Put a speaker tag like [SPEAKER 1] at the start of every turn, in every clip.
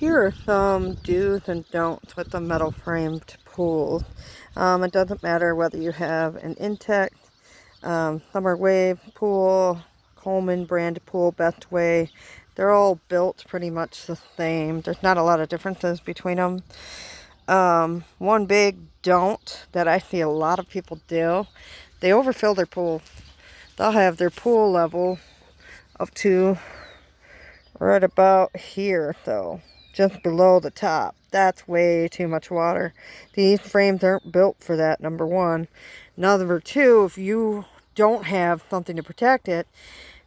[SPEAKER 1] Here are some do's and don'ts with the metal framed pools. It doesn't matter whether you have an Intex, Summer Wave pool, Coleman brand pool, Bestway. They're all built pretty much the same. There's not a lot of differences between them. One big don't that I see a lot of people do, they overfill their pool. They'll have their pool level up to right about here, though. Just below the top. That's way too much water. These frames aren't built for that, number one. Number two, if you don't have something to protect it,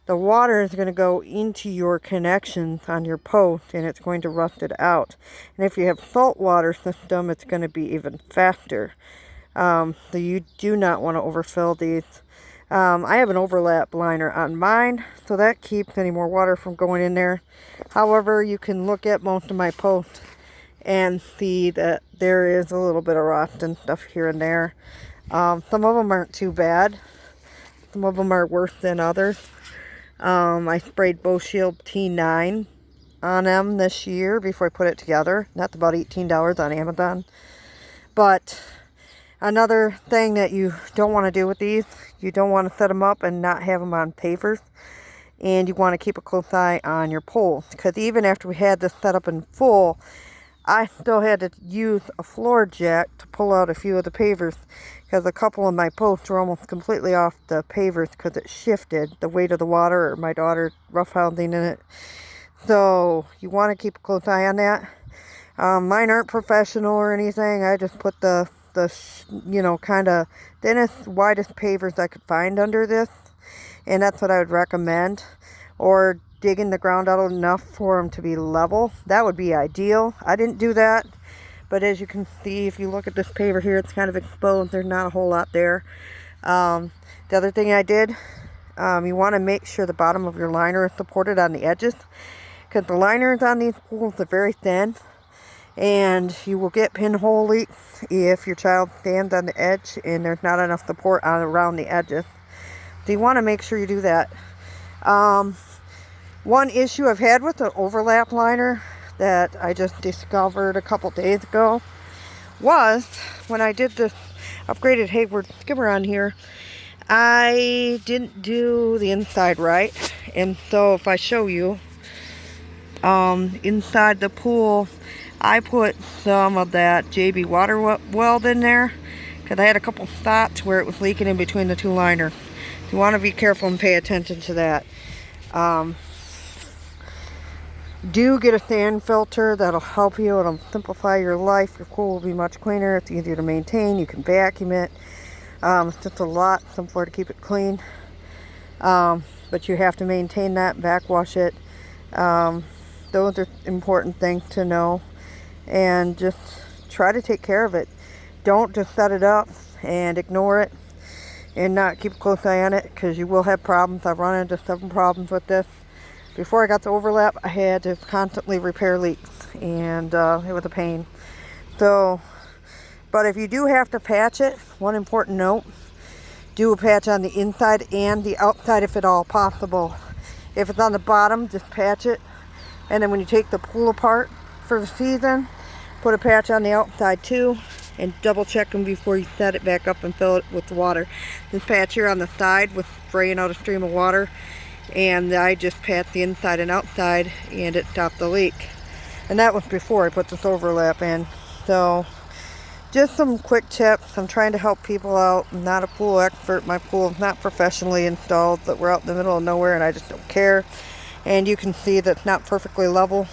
[SPEAKER 1] the water is going to go into your connections on your post and it's going to rust it out. And if you have salt water system, it's going to be even faster. So you do not want to overfill these. I have an overlap liner on mine, so that keeps any more water from going in there. However, you can look at most of my posts and see that there is a little bit of rust and stuff here and there. Some of them aren't too bad. Some of them are worse than others. I sprayed BoShield T9 on them this year before I put it together. That's about $18 on Amazon. But another thing that you don't want to do with these, you don't want to set them up and not have them on pavers. And you want to keep a close eye on your poles. Because even after we had this set up in full, I still had to use a floor jack to pull out a few of the pavers. Because a couple of my posts were almost completely off the pavers because it shifted the weight of the water, or my daughter roughhousing in it. So you want to keep a close eye on that. Mine aren't professional or anything. I just put the kind of thinnest, widest pavers I could find under this. And that's what I would recommend. Or digging the ground out enough for them to be level. That would be ideal. I didn't do that. But as you can see, if you look at this paver here, it's kind of exposed. There's not a whole lot there. The other thing I did, you want to make sure the bottom of your liner is supported on the edges. Because the liners on these pools are very thin. And you will get pinhole leaks if your child stands on the edge and there's not enough support around the edges. So you want to make sure you do that. One issue I've had with the overlap liner that I just discovered a couple days ago was when I did this upgraded Hayward skimmer on here, I didn't do the inside right. And so if I show you, inside the pool, I put some of that JB water weld in there because I had a couple spots where it was leaking in between the two liners. You want to be careful and pay attention to that. Do get a sand filter. That'll help you. It'll simplify your life. Your pool will be much cleaner. It's easier to maintain. You can vacuum it. It's just a lot simpler to keep it clean. But you have to maintain that, backwash it. Those are important things to know. And just try to take care of it. Don't just set it up and ignore it and not keep a close eye on it, because you will have problems. I've run into several problems with this. Before I got the overlap, I had to constantly repair leaks, and it was a pain. So, but if you do have to patch it, one important note, do a patch on the inside and the outside if at all possible. If it's on the bottom, just patch it. And then when you take the pool apart for the season, put a patch on the outside too, and double check them before you set it back up and fill it with water. This patch here on the side was spraying out a stream of water, and I just patched the inside and outside and it stopped the leak. And that was before I put this overlap in. So just some quick tips. I'm trying to help people out. I'm not a pool expert. My pool is not professionally installed, but we're out in the middle of nowhere and I just don't care. And you can see that it's not perfectly level.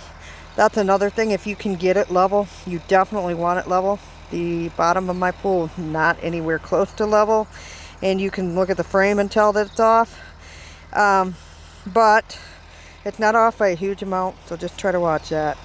[SPEAKER 1] That's another thing. If you can get it level, you definitely want it level. The bottom of my pool is not anywhere close to level, and you can look at the frame and tell that it's off. But it's not off by a huge amount, so just try to watch that.